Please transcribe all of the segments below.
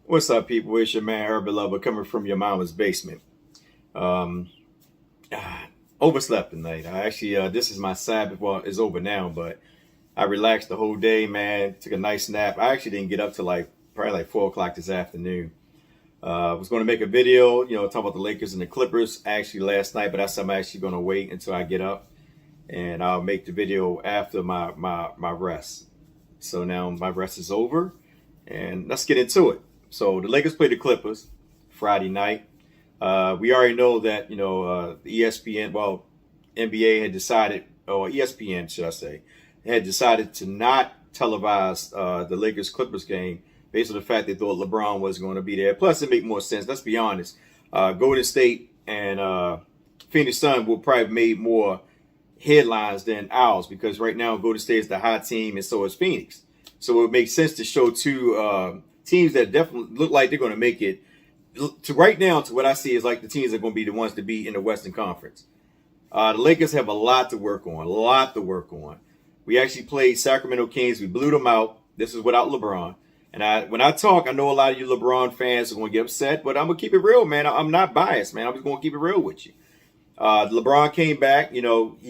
What's up, people? It's your man, Urban Lover, coming from your mama's basement. Um, ah, Overslept tonight. I actually, this is my Sabbath. Well, it's over now, but I relaxed the whole day, man. Took a nice nap. I actually didn't get up till probably like 4 o'clock this afternoon. I was going to make a video, talking about the Lakers and the Clippers actually last night, but I'm actually going to wait until I get up, and I'll make the video after my rest. So now my rest is over, and let's get into it. So the Lakers play the Clippers Friday night. We already know that the ESPN, well, NBA had decided, or ESPN should I say, had decided to not televise the Lakers Clippers game based on the fact they thought LeBron was going to be there. Plus, it made more sense. Let's be honest. Golden State and Phoenix Sun will probably have made more headlines than ours, because right now Golden State is the hot team and so is Phoenix. So it makes sense to show two teams that definitely look like they're going to make it. To right now, to what I see is like the teams are going to be the ones to be in the Western Conference. The Lakers have a lot to work on. A lot to work on. We actually played Sacramento Kings. We blew them out. This is without LeBron. And when I talk, I know a lot of you LeBron fans are going to get upset, but I'm going to keep it real, man. I'm not biased, man. I'm just going to keep it real with you. LeBron came back. He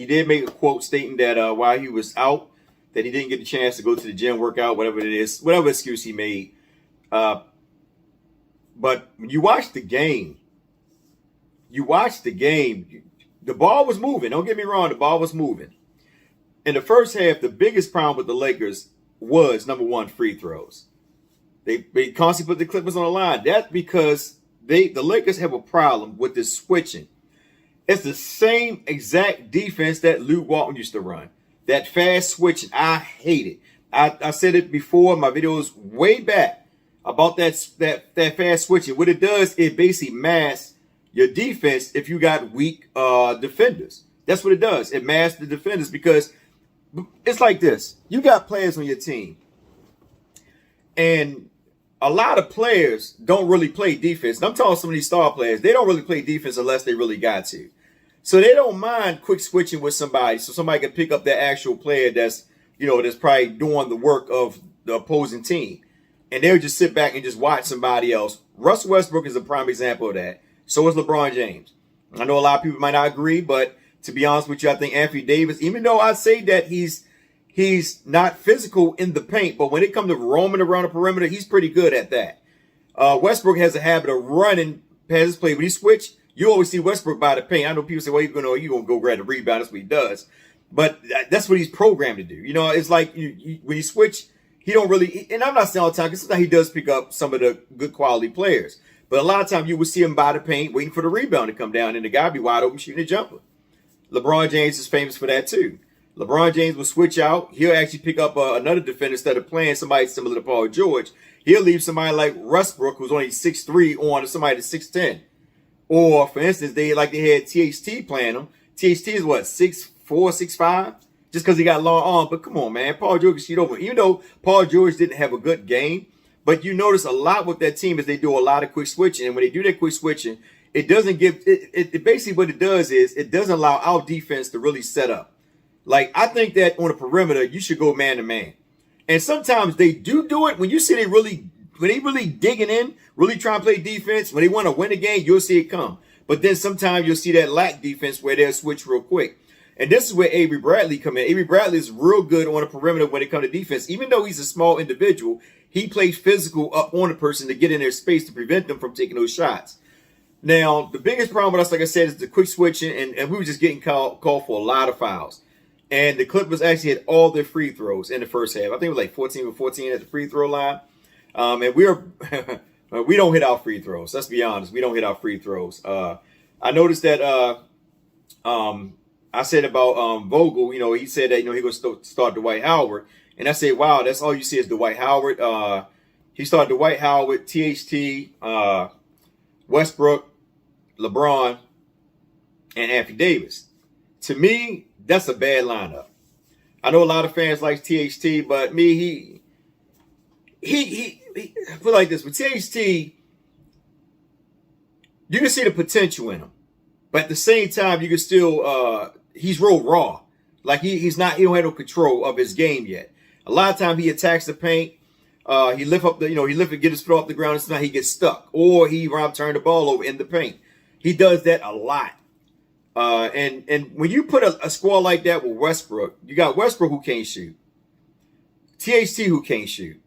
did make a quote stating that while he was out, that he didn't get the chance to go to the gym, work out, whatever it is, whatever excuse he made. But when you watch the game, the ball was moving. Don't get me wrong, the ball was moving. In the first half, the biggest problem with the Lakers was, number one, free throws. They constantly put the Clippers on the line. That's because the Lakers have a problem with this switching. It's the same exact defense that Luke Walton used to run. That fast switching, I hate it. I said it before in my videos way back about that fast switching. What it does, it basically masks your defense if you got weak defenders. That's what it does. It masks the defenders, because it's like this. You got players on your team, and a lot of players don't really play defense. And I'm talking some of these star players. They don't really play defense unless they really got to. So they don't mind quick switching with somebody, so somebody can pick up that actual player that's probably doing the work of the opposing team. And they'll just sit back and just watch somebody else. Russell Westbrook is a prime example of that. So is LeBron James. I know a lot of people might not agree, but to be honest with you, I think Anthony Davis, even though I say that he's not physical in the paint, but when it comes to roaming around the perimeter, he's pretty good at that. Westbrook has a habit of running past his play. When he switch, you always see Westbrook by the paint. I know people say, well, you're going to go grab the rebound. That's what he does. But that's what he's programmed to do. It's like when you switch, he don't really, and I'm not saying all the time, because sometimes he does pick up some of the good quality players. But a lot of times you will see him by the paint waiting for the rebound to come down, and the guy be wide open shooting a jumper. LeBron James is famous for that too. LeBron James will switch out. He'll actually pick up another defender instead of playing somebody similar to Paul George. He'll leave somebody like Westbrook, who's only 6'3", on to somebody that's 6'10". Or, for instance, they had THT playing him. THT is what, 6'4", 6'5"? Just because he got long arms. But come on, man. Paul George can shoot over. Even though Paul George didn't have a good game, but you notice a lot with that team is they do a lot of quick switching. And when they do that quick switching, it doesn't give it basically what it does is it doesn't allow our defense to really set up. Like, I think that on the perimeter, you should go man to man. And sometimes they do it when you see they really digging in, really trying to play defense. When they want to win a game, you'll see it come. But then sometimes you'll see that lack defense where they'll switch real quick. And this is where Avery Bradley come in. Avery Bradley is real good on the perimeter when it comes to defense. Even though he's a small individual, he plays physical up on the person to get in their space to prevent them from taking those shots. Now, the biggest problem with us, like I said, is the quick switching, and we were just getting called for a lot of fouls. And the Clippers actually had all their free throws in the first half. I think it was like 14 at the free throw line. And we don't hit our free throws. Let's be honest. We don't hit our free throws. I noticed that I said about Vogel, he said that, he was going to start Dwight Howard. And I said, wow, that's all you see is Dwight Howard. He started Dwight Howard, THT, Westbrook, LeBron, and Anthony Davis. To me, that's a bad lineup. I know a lot of fans like THT, but me, he I feel like this. With THT, you can see the potential in him. But at the same time, you can still, he's real raw. Like he don't have no control of his game yet. A lot of times he attacks the paint. He lift up the, he lift and get his foot off the ground, and sometimes he gets stuck, or he turn the ball over in the paint. He does that a lot. And when you put a squad like that with Westbrook, you got Westbrook who can't shoot, THT who can't shoot,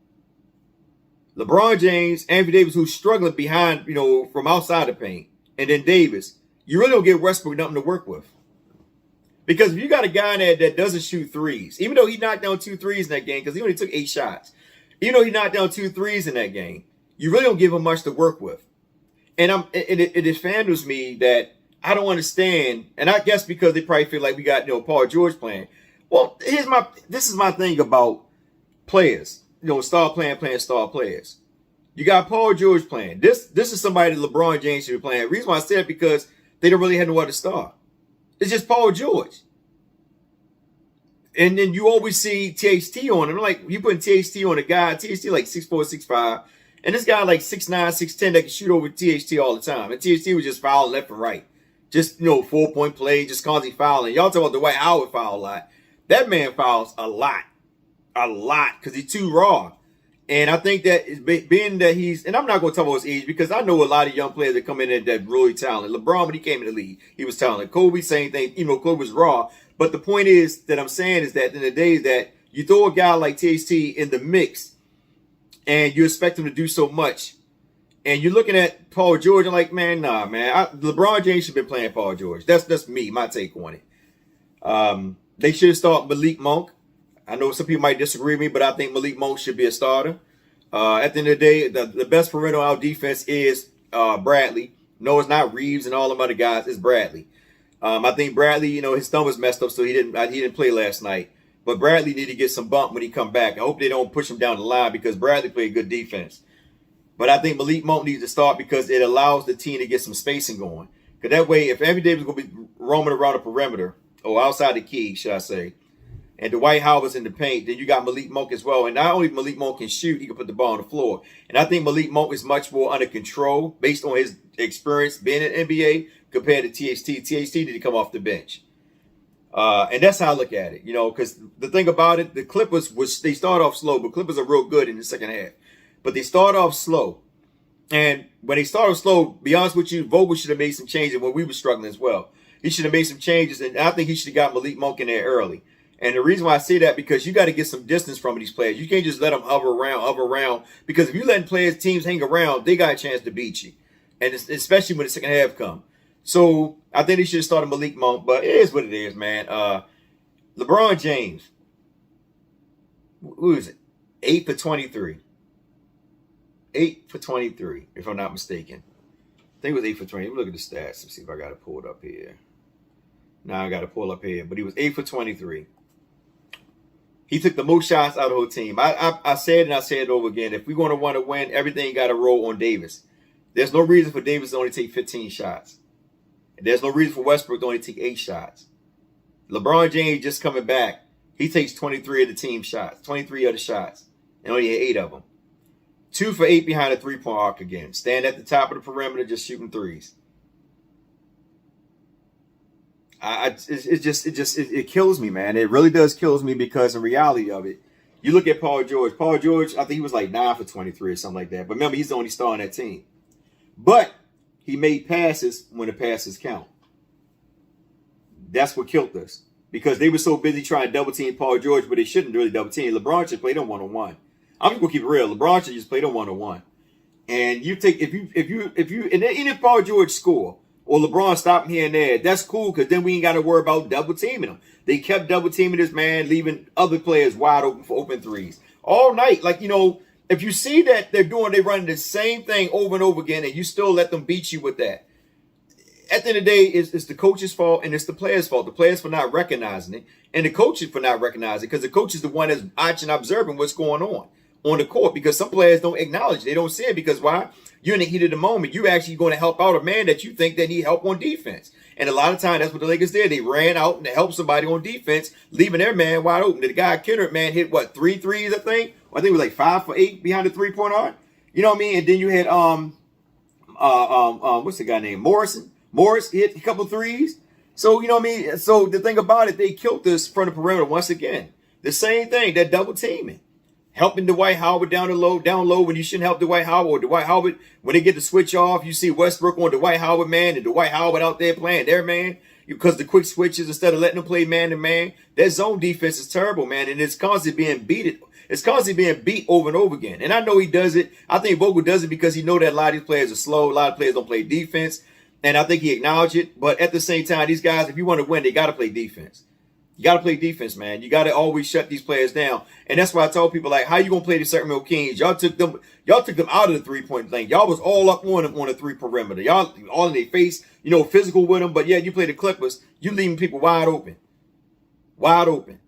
LeBron James, Anthony Davis who's struggling behind, from outside the paint, and then Davis. You really don't give Westbrook nothing to work with. Because if you got a guy in there that doesn't shoot threes, even though he knocked down 2 threes in that game, because he only took 8 shots, even though he knocked down 2 threes in that game, you really don't give him much to work with. And it offends me that I don't understand, and I guess because they probably feel like we got Paul George playing. Well, this is my thing about players, star players. You got Paul George playing. This is somebody that LeBron James should be playing. The reason why I said it because they don't really have no other star. It's just Paul George. And then you always see THT on him. Like, you putting THT on a guy, THT like 6'4", 6'5", and this guy like 6'9", 6'10", that can shoot over THT all the time. And THT was just fouling left and right. Just, 4-point play, just constantly fouling. Y'all talk about Dwight Howard foul a lot. That man fouls a lot, because he's too raw. And I think that being that and I'm not going to talk about his age, because I know a lot of young players that come in there that really talented. LeBron, when he came in the league, he was talented. Kobe, same thing. Kobe was raw. But the point is that I'm saying is that at the end of the day, that you throw a guy like THT in the mix and you expect him to do so much. And you're looking at Paul George and like, man, nah, man. LeBron James should have been playing Paul George. That's me, my take on it. They should start Malik Monk. I know some people might disagree with me, but I think Malik Monk should be a starter. At the end of the day, the best perimeter on our defense is Bradley. No, it's not Reeves and all them other guys. It's Bradley. I think Bradley, his thumb was messed up, so he didn't play last night. But Bradley need to get some bump when he come back. I hope they don't push him down the line because Bradley played good defense. But I think Malik Monk needs to start because it allows the team to get some spacing going. Because that way, if Anthony Davis is going to be roaming around the perimeter, or outside the key, should I say, and Dwight Howard's in the paint, then you got Malik Monk as well. And not only Malik Monk can shoot, he can put the ball on the floor. And I think Malik Monk is much more under control based on his experience being in the NBA compared to THT. THT need to come off the bench. And that's how I look at it, because the thing about it, the Clippers, they start off slow, but Clippers are real good in the second half. But they start off slow. And when they start off slow, be honest with you, Vogel should have made some changes when we were struggling as well. He should have made some changes, and I think he should have got Malik Monk in there early. And the reason why I say that, because you got to get some distance from these players. You can't just let them hover around. Because if you let teams hang around, they got a chance to beat you. And especially when the second half comes. So I think they should have started Malik Monk, but it is what it is, man. LeBron James, who is it? 8 for 23. 8 for 23, if I'm not mistaken. I think it was 8 for 20. Let me look at the stats. Let's see if I got it pulled up here. Now I got to pull up here. But he was 8 for 23. He took the most shots out of the whole team. I said and I said it over again. If we're going to want to win, everything got to roll on Davis. There's no reason for Davis to only take 15 shots. There's no reason for Westbrook to only take 8 shots. LeBron James just coming back. He takes 23 of the team shots, 23 of the shots, and only had 8 of them. 2 for 8 behind the three-point arc again. Stand at the top of the perimeter, just shooting threes. It kills me, man. It really does kills me because in reality of it, you look at Paul George. Paul George, I think he was like 9 for 23 or something like that. But remember, he's the only star on that team. But he made passes when the passes count. That's what killed us. Because they were so busy trying to double team Paul George, but they shouldn't really double team. LeBron should play them one-on-one. I'm just gonna keep it real. LeBron should just play them one-on-one. And you take if you and then even if Paul George score or LeBron stop him here and there, that's cool because then we ain't got to worry about double teaming him. They kept double teaming this man, leaving other players wide open for open threes all night. Like, if you see that they're running the same thing over and over again, and you still let them beat you with that. At the end of the day, it's the coach's fault and it's the player's fault. The players for not recognizing it and the coaches for not recognizing it because the coach is the one that's watching, observing what's going on the court because some players don't acknowledge it. They don't see it because why? You're in the heat of the moment. You're actually going to help out a man that you think that need help on defense. And a lot of times that's what the Lakers did. They ran out and helped somebody on defense, leaving their man wide open. The guy Kennard, man, hit 3 threes, I think? I think it was like 5 for 8 behind the three-point arc. You know what I mean? And then you had what's the guy named Morrison? Morris hit a couple threes. So, you know what I mean? So the thing about it, they killed us from the perimeter once again. The same thing, that double teaming. helping Dwight Howard down low when you shouldn't help Dwight Howard, or Dwight Howard when they get the switch off, you see Westbrook on Dwight Howard man, and Dwight Howard out there playing their man because the quick switches instead of letting them play man to man. That zone defense is terrible, man, and it's constantly being beat. It's constantly being beat over and over again. And I know he does it. I think Vogel does it because he know that a lot of these players are slow. A lot of players don't play defense, and I think he acknowledged it. But at the same time, these guys, if you want to win, they got to play defense. You got to play defense, man. You got to always shut these players down. And that's why I told people, like, how you going to play the Sacramento Kings? Y'all took them out of the three-point lane. Y'all was all up on them on the three perimeter. Y'all all in their face, physical with them. But, yeah, you play the Clippers. You leaving people wide open. Wide open.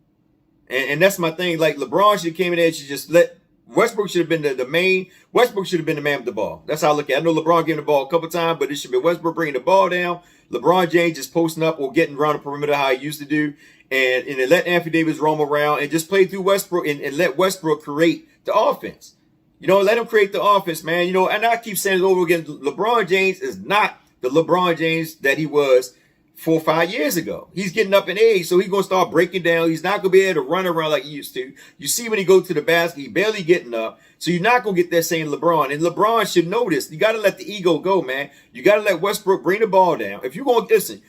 And that's my thing. Like, LeBron should have came in there and should just let Westbrook should have been the main. Westbrook should have been the man with the ball. That's how I look at it. I know LeBron getting the ball a couple times, but it should be Westbrook bringing the ball down. LeBron James just posting up or getting around the perimeter how he used to do. And then let Anthony Davis roam around and just play through Westbrook and let Westbrook create the offense. Let him create the offense, man. And I keep saying it over again. LeBron James is not the LeBron James that he was 4 or 5 years ago. He's getting up in age, so he's going to start breaking down. He's not going to be able to run around like he used to. You see when he goes to the basket, he barely getting up. So you're not going to get that same LeBron. And LeBron should know this. You got to let the ego go, man. You got to let Westbrook bring the ball down. If you're going to listen,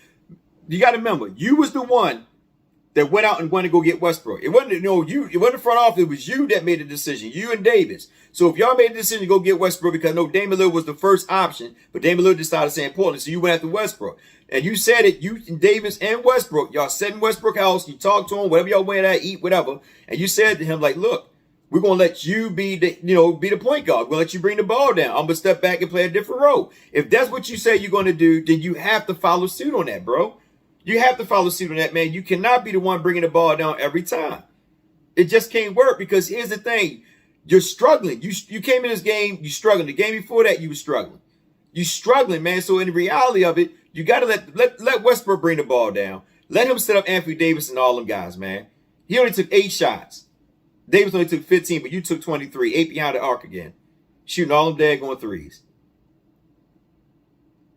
you got to remember, you was the one that went out and wanted to go get Westbrook. It wasn't, it wasn't the front office. It was you that made the decision. You and Davis. So if y'all made the decision to go get Westbrook, because Damian Lillard was the first option, but Damian Lillard decided to stay in Portland, so you went after Westbrook. And you said it, you and Davis and Westbrook, y'all sat in Westbrook house, you talked to him, whatever y'all went at, eat, whatever, and you said to him, like, look, we're going to let you be the, be the point guard. We're going to let you bring the ball down. I'm going to step back and play a different role. If that's what you say you're going to do, then you have to follow suit on that, bro. You have to follow suit on that, man. You cannot be the one bringing the ball down every time. It just can't work because here's the thing. You're struggling. You came in this game, you struggling. The game before that, you were struggling. You struggling, man. So in the reality of it, you got to let Westbrook bring the ball down. Let him set up Anthony Davis and all them guys, man. He only took 8 shots. Davis only took 15, but you took 23. 8 behind the arc again. Shooting all them daggone threes.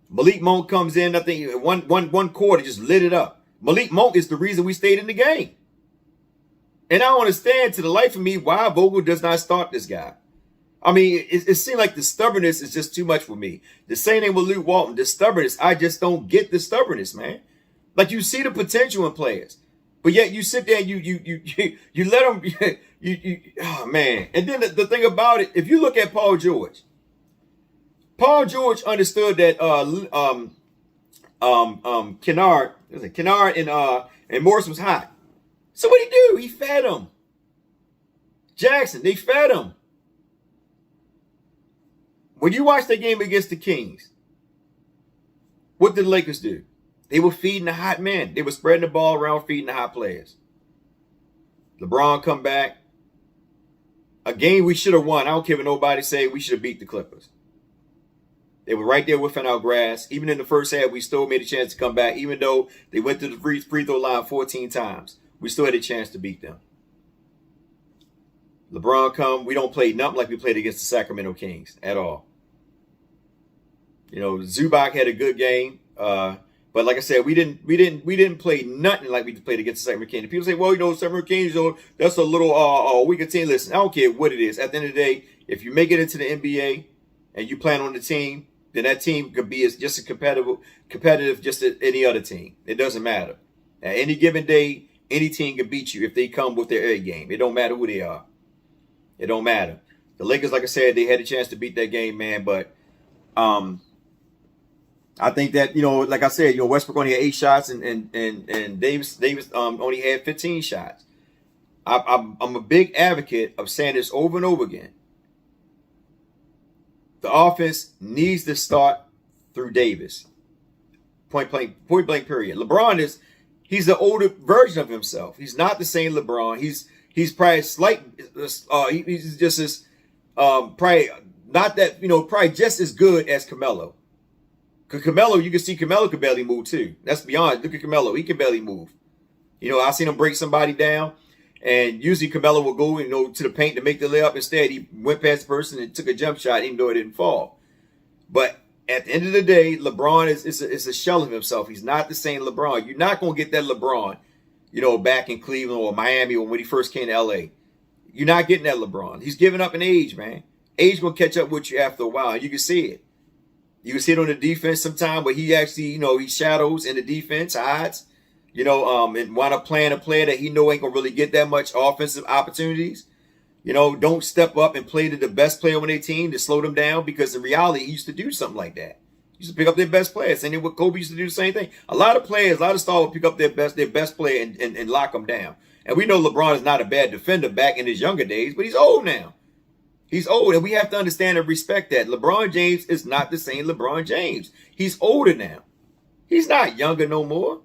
Malik Monk comes in, I think one quarter just lit it up. Malik Monk is the reason we stayed in the game. And I don't understand to the life of me why Vogel does not start this guy. I mean, it seems like the stubbornness is just too much for me. The same thing with Luke Walton. The stubbornness, I just don't get the stubbornness, man. Like, you see the potential in players, but yet you sit there and you let them, oh man. And then the thing about it, if you look at Paul George understood that Kennard and Morris was hot. So what did he do? He fed him. Jackson, they fed him. When you watch the game against the Kings, what did the Lakers do? They were feeding the hot men. They were spreading the ball around, feeding the hot players. LeBron come back. A game we should have won. I don't care what nobody say. We should have beat the Clippers. They were right there within our grasp. Even in the first half, we still made a chance to come back. Even though they went to the free throw line 14 times, we still had a chance to beat them. LeBron come. We don't play nothing like we played against the Sacramento Kings at all. Zubac had a good game. But like I said, we didn't play nothing like we played against the Sacramento Kings. People say, well, Sacramento Kings, that's a little weaker team. Listen, I don't care what it is. At the end of the day, if you make it into the NBA and you plan on the team, then that team could be just as competitive just as any other team. It doesn't matter. At any given day, any team can beat you if they come with their A game. It don't matter who they are. It don't matter. The Lakers, like I said, they had a chance to beat that game, man. But I think that, like I said, Westbrook only had 8 shots and Davis only had 15 shots. I'm a big advocate of saying this over and over again. The offense needs to start through Davis. Point blank, period. LeBron he's the older version of himself. He's not the same LeBron. He's probably he's just as probably not that, probably just as good as Carmelo. Because Carmelo, you can see Carmelo can barely move too. That's beyond. Look at Carmelo. He can barely move. I seen him break somebody down. And usually Carmelo will go, to the paint to make the layup. Instead, he went past the person and took a jump shot, even though it didn't fall. But at the end of the day, LeBron is a shell of himself. He's not the same LeBron. You're not going to get that LeBron, back in Cleveland or Miami or when he first came to LA. You're not getting that LeBron. He's giving up in age, man. Age going to catch up with you after a while. You can see it. You can see it on the defense sometime, but he actually, he shadows in the defense, hides, and wind up playing a player that he know ain't going to really get that much offensive opportunities. Don't step up and play to the best player on their team to slow them down, because in reality, he used to do something like that. He used to pick up their best players. And then what Kobe used to do the same thing. A lot of stars would pick up their best player and lock them down. And we know LeBron is not a bad defender back in his younger days, but he's old now. He's old, and we have to understand and respect that. LeBron James is not the same LeBron James. He's older now. He's not younger no more.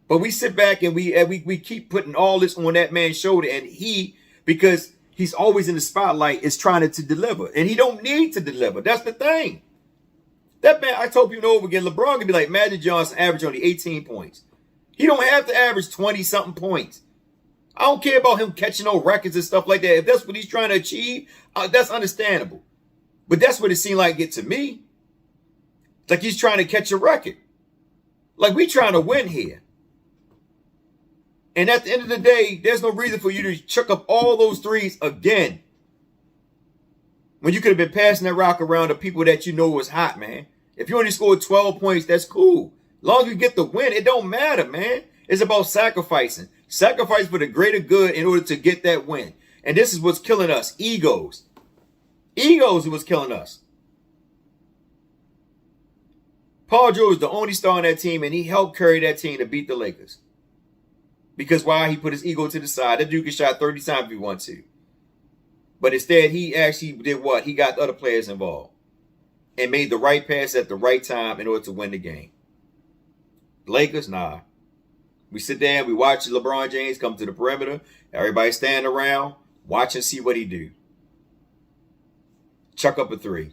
But we sit back and we keep putting all this on that man's shoulder, and because he's always in the spotlight, is trying to deliver. And he don't need to deliver. That's the thing. That man, I told people over again, LeBron can be like Magic Johnson, average only 18 points. He don't have to average 20-something points. I don't care about him catching no records and stuff like that. If that's what he's trying to achieve, that's understandable. But that's what it seemed like it to me. It's like he's trying to catch a record. Like we trying to win here. And at the end of the day, there's no reason for you to chuck up all those threes again, when you could have been passing that rock around to people that you know was hot, man. If you only scored 12 points, that's cool. As long as you get the win, it don't matter, man. It's about sacrificing. Sacrifice for the greater good in order to get that win. And this is what's killing us. Egos. Egos is what's killing us. Paul George was the only star on that team, and he helped carry that team to beat the Lakers. Because why? He put his ego to the side. That dude can shot 30 times if he wants to. But instead, he actually did what? He got other players involved and made the right pass at the right time in order to win the game. Lakers, nah. We sit there and we watch LeBron James come to the perimeter. Everybody standing around, watch and see what he do. Chuck up a three.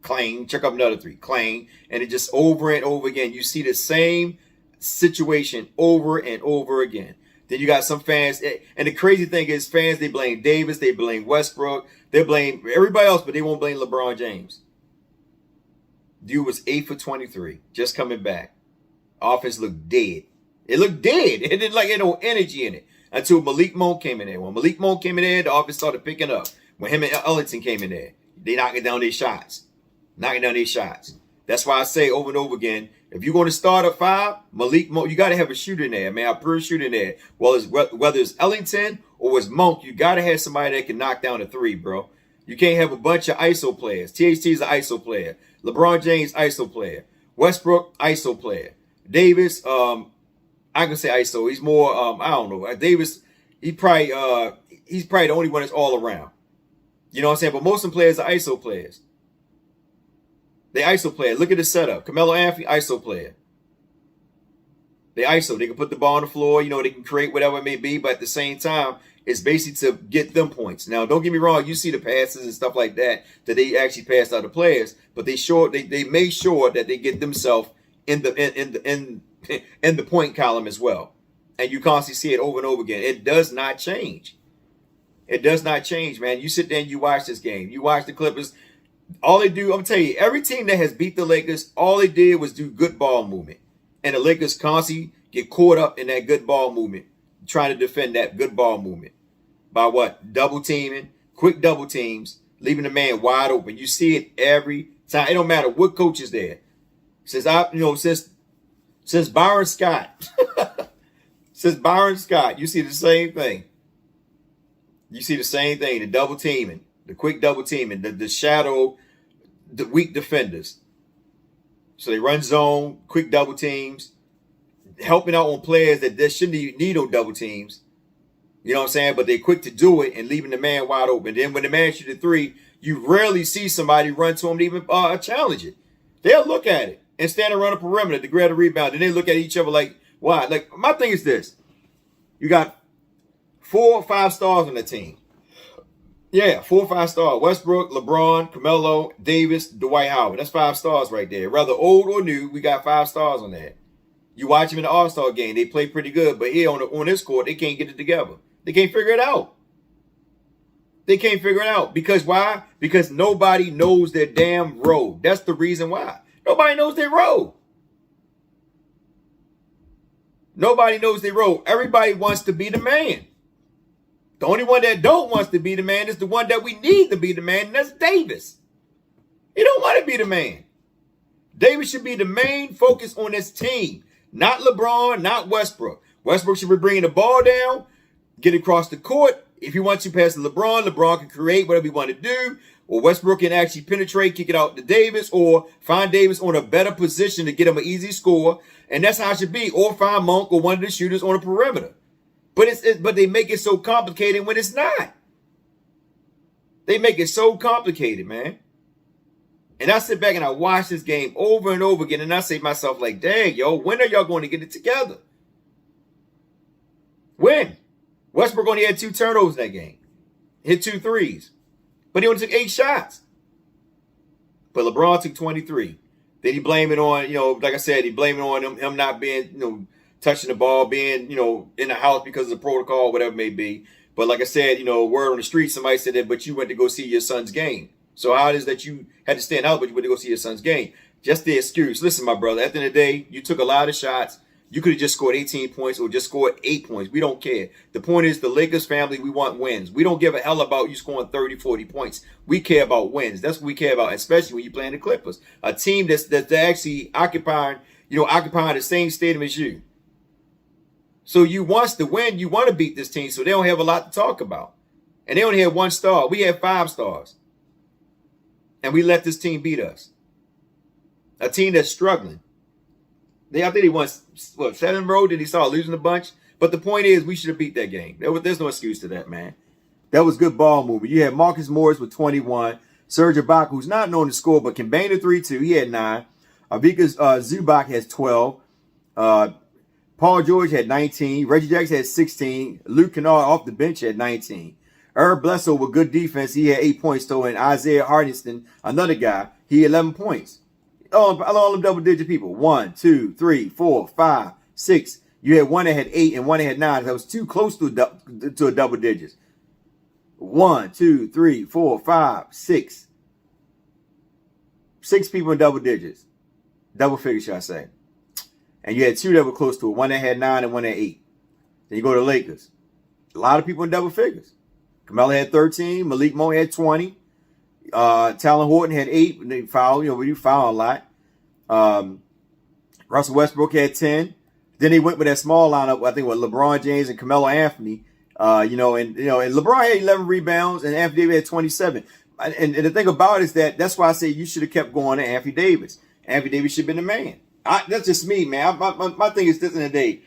Clang. Chuck up another three. Clang. And it just over and over again. You see the same situation over and over again. Then you got some fans, and the crazy thing is fans, they blame Davis, they blame Westbrook, they blame everybody else, but they won't blame LeBron James. Dude was 8 for 23, just coming back. Offense looked dead. It looked dead. It didn't like no energy in it until Malik Monk came in there. When Malik Monk came in there, the offense started picking up. When him and Ellington came in there, they knocking down their shots. That's why I say over and over again, if you're going to start at 5, Malik Monk, you got to have a shooter in there, man. A pure shooter in there. Well, whether it's Ellington or it's Monk, you got to have somebody that can knock down a 3, bro. You can't have a bunch of ISO players. THT is an ISO player. LeBron James, ISO player. Westbrook, ISO player. Davis, I can say ISO. He's more, I don't know. Davis, he's probably the only one that's all around. You know what I'm saying? But most of them players are ISO players. They ISO player. Look at the setup. Carmelo Anthony, ISO player. They ISO. They can put the ball on the floor. They can create whatever it may be. But at the same time, it's basically to get them points. Now, don't get me wrong. You see the passes and stuff like that they actually passed out the players. But they made sure that they get themselves in the point column as well. And you constantly see it over and over again. It does not change. It does not change, man. You sit there and you watch this game. You watch the Clippers. All they do, I'm going to tell you, every team that has beat the Lakers, all they did was do good ball movement. And the Lakers constantly get caught up in that good ball movement, trying to defend that good ball movement. By what? Double teaming, quick double teams, leaving the man wide open. You see it every time. It don't matter what coach is there. Since Byron Scott, you see the same thing. You see the same thing, the double teaming. The quick double teaming, the shadow, the weak defenders. So they run zone, quick double teams, helping out on players that shouldn't need no double teams. You know what I'm saying? But they're quick to do it and leaving the man wide open. Then when the man shoots a 3, you rarely see somebody run to him to even challenge it. They'll look at it and stand around the perimeter to grab the rebound. And they look at each other like, why? Like, my thing is this. You got 4 or 5 stars on the team. Yeah, 4 or 5 stars. Westbrook, LeBron, Carmelo, Davis, Dwight Howard. That's 5 stars right there. Whether old or new, we got 5 stars on that. You watch them in the All-Star game, they play pretty good. But here on this court, they can't get it together. They can't figure it out. Because why? Because nobody knows their damn role. That's the reason why. Nobody knows their role. Everybody wants to be the man. The only one that don't want to be the man is the one that we need to be the man, and that's Davis. He don't want to be the man. Davis should be the main focus on this team, not LeBron, not Westbrook. Westbrook should be bringing the ball down, get across the court. If he wants to pass to LeBron, LeBron can create whatever he want to do, or Westbrook can actually penetrate, kick it out to Davis, or find Davis on a better position to get him an easy score, and that's how it should be. Or find Monk or one of the shooters on the perimeter. But they make it so complicated when it's not. They make it so complicated, man. And I sit back and I watch this game over and over again, and I say to myself, like, dang, yo, when are y'all going to get it together? When? Westbrook only had 2 turnovers that game. Hit 2 threes. But he only took 8 shots. But LeBron took 23. Then he blamed it on, like I said, he blamed it on him not being, touching the ball, being, in the house because of the protocol, whatever it may be. But like I said, word on the street, somebody said that, but you went to go see your son's game. So how it is that you had to stay in the house, but you went to go see your son's game? Just the excuse. Listen, my brother, at the end of the day, you took a lot of shots. You could have just scored 18 points or just scored 8 points. We don't care. The point is, the Lakers family, we want wins. We don't give a hell about you scoring 30, 40 points. We care about wins. That's what we care about, especially when you're playing the Clippers, a team that's actually occupying the same stadium as you. So you want to win. You want to beat this team, so they don't have a lot to talk about. And they only have 1 star. We have 5 stars. And we let this team beat us. A team that's struggling. I think they won, 7 in a row, then he started losing a bunch. But the point is, we should have beat that game. There's no excuse to that, man. That was good ball movement. You had Marcus Morris with 21. Serge Ibaka, who's not known to score, but can bang the 3-2. He had 9. Avika Zubac has 12. Paul George had 19. Reggie Jackson had 16. Luke Kennard off the bench had 19. Herb Bledsoe with good defense. He had 8 points, though. And Isaiah Hartenstein, another guy, he had 11 points. All them double-digit people. 1, 2, 3, 4, 5, 6. You had one that had 8 and one that had 9. That was too close to a double digits. 1, 2, 3, 4, 5, 6. 6 people in double digits. Double figures, should I say. And you had 2 that were close to it. One that had 9 and one that had 8. Then you go to the Lakers. A lot of people in double figures. Carmelo had 13. Malik Monk had 20. Talon Horton had 8. And they fouled. We do foul a lot. Russell Westbrook had 10. Then they went with that small lineup, I think, with LeBron James and Carmelo Anthony. And LeBron had 11 rebounds and Anthony Davis had 27. And the thing about it is that's why I say you should have kept going to Anthony Davis. Anthony Davis should have been the man. That's just me, man. My thing is this in the day.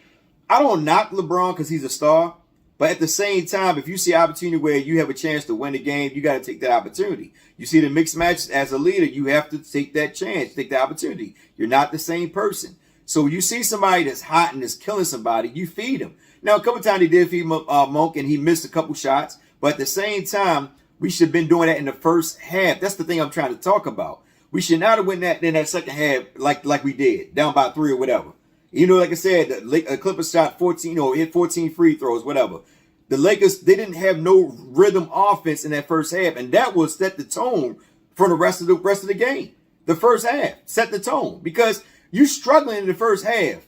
I don't knock LeBron because he's a star. But at the same time, if you see an opportunity where you have a chance to win the game, you got to take that opportunity. You see the mixed matches as a leader, you have to take that chance, take the opportunity. You're not the same person. So you see somebody that's hot and is killing somebody, you feed him. Now, a couple times he did feed Monk, and he missed a couple shots. But at the same time, we should have been doing that in the first half. That's the thing I'm trying to talk about. We should not have went that in that second half like we did, down by 3 or whatever. Like I said, the Clippers shot 14, hit 14 free throws, whatever. The Lakers, they didn't have no rhythm offense in that first half, and that will set the tone for the rest of the game. The first half set the tone because you struggling in the first half,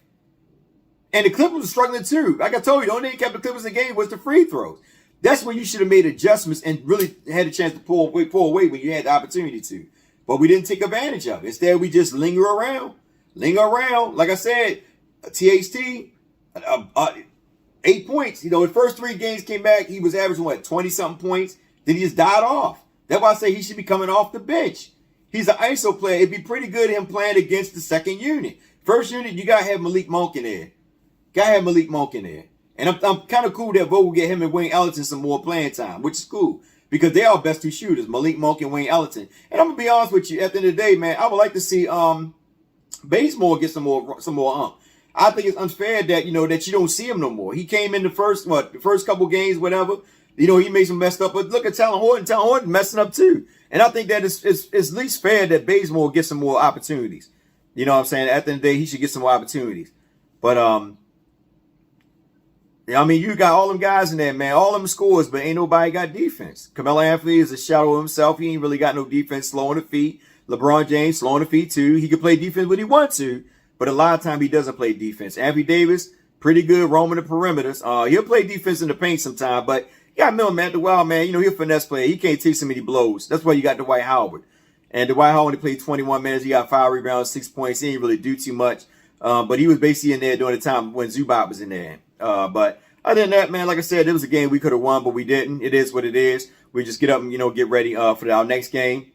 and the Clippers were struggling too. Like I told you, the only thing that kept the Clippers in the game was the free throws. That's when you should have made adjustments and really had a chance to pull away when you had the opportunity to. But we didn't take advantage of it. Instead, we just linger around. Like I said, THT, 8 points. The first 3 games came back, he was averaging, 20-something points. Then he just died off. That's why I say he should be coming off the bench. He's an ISO player. It'd be pretty good him playing against the second unit. First unit, you got to have Malik Monk in there. And I'm kind of cool that Vogel get him and Wayne Ellington some more playing time, which is cool. Because they are best 2 shooters, Malik Monk and Wayne Ellington. And I'm going to be honest with you, at the end of the day, man, I would like to see Bazemore get some more. I think it's unfair that, that you don't see him no more. He came in the first couple games, whatever. He made some messed up. But look at Talon Horton. Talon Horton messing up too. And I think that it's at least fair that Bazemore gets some more opportunities. You know what I'm saying? At the end of the day, he should get some more opportunities. But, you got all them guys in there, man. All them scores, but ain't nobody got defense. Carmelo Anthony is a shadow of himself. He ain't really got no defense, slow on the feet. LeBron James, slow on the feet too. He can play defense when he wants to. But a lot of time he doesn't play defense. Anthony Davis, pretty good roaming the perimeters. He'll play defense in the paint sometime, but Yeah, I remember, man, the Wild, man, he's a finesse player. He can't take so many blows. That's why you got Dwight Howard. And Dwight Howard only played 21 minutes. He got 5 rebounds, 6 points. He didn't really do too much. But he was basically in there during the time when Zubac was in there. But other than that, man, like I said, it was a game we could have won, but we didn't. It is what it is. We just get up and, get ready for our next game.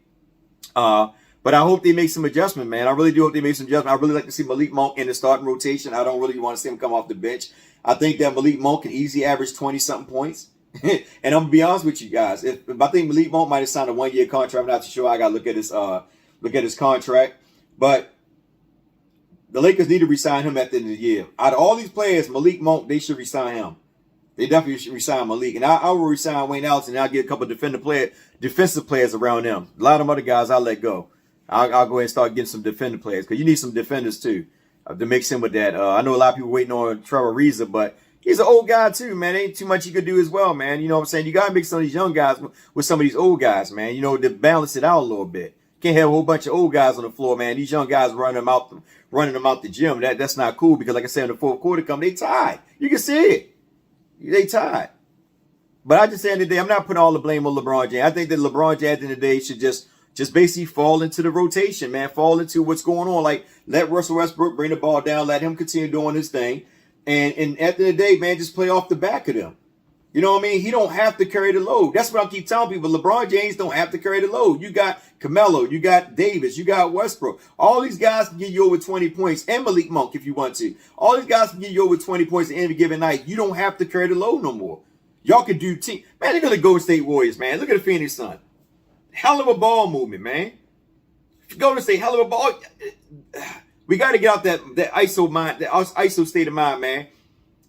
But I hope they make some adjustment, man. I really do hope they make some adjustment. I really like to see Malik Monk in the starting rotation. I don't really want to see him come off the bench. I think that Malik Monk can easily average 20-something points. And I'm going to be honest with you guys. If I think Malik Monk might have signed a 1-year contract. I'm not too sure. I got to look at his contract. But the Lakers need to re-sign him at the end of the year. Out of all these players, Malik Monk, they should re-sign him. They definitely should re-sign Malik. And I will re-sign Wayne Ellington, and I'll get a couple of defensive players around them. A lot of them other guys I'll let go. I'll go ahead and start getting some defender players because you need some defenders too to mix in with that. I know a lot of people waiting on Trevor Ariza, but he's an old guy too, man. Ain't too much he could do as well, man. You know what I'm saying? You got to mix some of these young guys with some of these old guys, man, to balance it out a little bit. Can't have a whole bunch of old guys on the floor, man. These young guys running them out the gym. That's not cool because, like I said, in the fourth quarter they tied. You can see it. They tied. But I just say at the end of the day, I'm not putting all the blame on LeBron James. I think that LeBron James at the end of the day should just basically fall into the rotation, man. Fall into what's going on. Like, let Russell Westbrook bring the ball down. Let him continue doing his thing. And at the end of the day, man, just play off the back of them. You know what I mean? He don't have to carry the load. That's what I keep telling people. LeBron James don't have to carry the load. You got Carmelo. You got Davis. You got Westbrook. All these guys can give you over 20 points. And Malik Monk if you want to. All these guys can give you over 20 points at any given night. You don't have to carry the load no more. Y'all can do team. Man, look at the Golden State Warriors, man. Look at the Phoenix Suns. Hell of a ball movement, man. If you go to say hell of a ball, we got to get out that ISO mind, that ISO state of mind, man.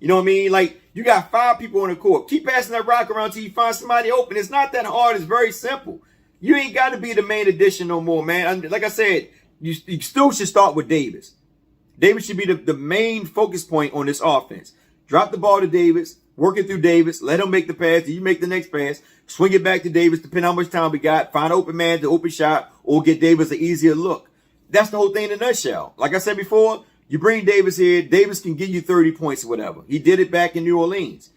You know what I mean? Like, you got 5 people on the court. Keep passing that rock around till you find somebody open. It's not that hard. It's very simple. You ain't got to be the main addition no more, man. Like I said, you still should start with Davis. Davis should be the main focus point on this offense. Drop the ball to Davis. Work it through Davis. Let him make the pass. You make the next pass. Swing it back to Davis, depending on how much time we got. Find an open man to open shot or get Davis an easier look. That's the whole thing in a nutshell. Like I said before, you bring Davis here. Davis can give you 30 points or whatever. He did it back in New Orleans.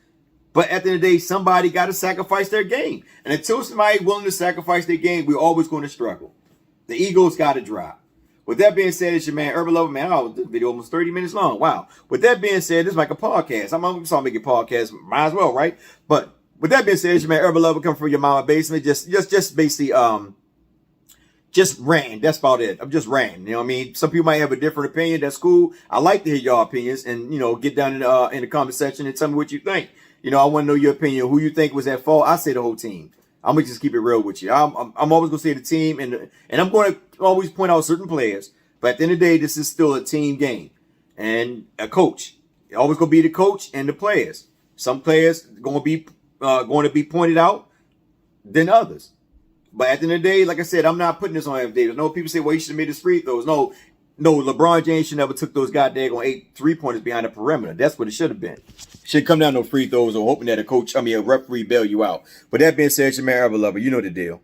But at the end of the day, somebody got to sacrifice their game. And until somebody's willing to sacrifice their game, we're always going to struggle. The ego's got to drop. With that being said, it's your man, Urban Lover, man. Oh, this video almost 30 minutes long. Wow. With that being said, this is like a podcast. I'm going to make a podcast. Might as well, right? But with that being said, it's your man, Urban Lover, coming from your mama basement. Just basically, just ran. That's about it. I'm just ran. You know what I mean? Some people might have a different opinion. That's cool. I like to hear your opinions and, get down in the comment section and tell me what you think. I want to know your opinion. Who you think was at fault? I say the whole team. I'm going to just keep it real with you. I'm always going to say the team, and I'm going to always point out certain players. But at the end of the day, this is still a team game. And a coach. It's always going to be the coach and the players. Some players going to be pointed out than others. But at the end of the day, like I said, I'm not putting this on Anthony Davis. No, people say, well, he should have made his free throws. No, LeBron James should never took those goddamn 8 3-pointers behind the perimeter. That's what it should have been. Should come down no free throws or hoping that a referee bail you out. But that being said, your man, Urban Lover, you know the deal.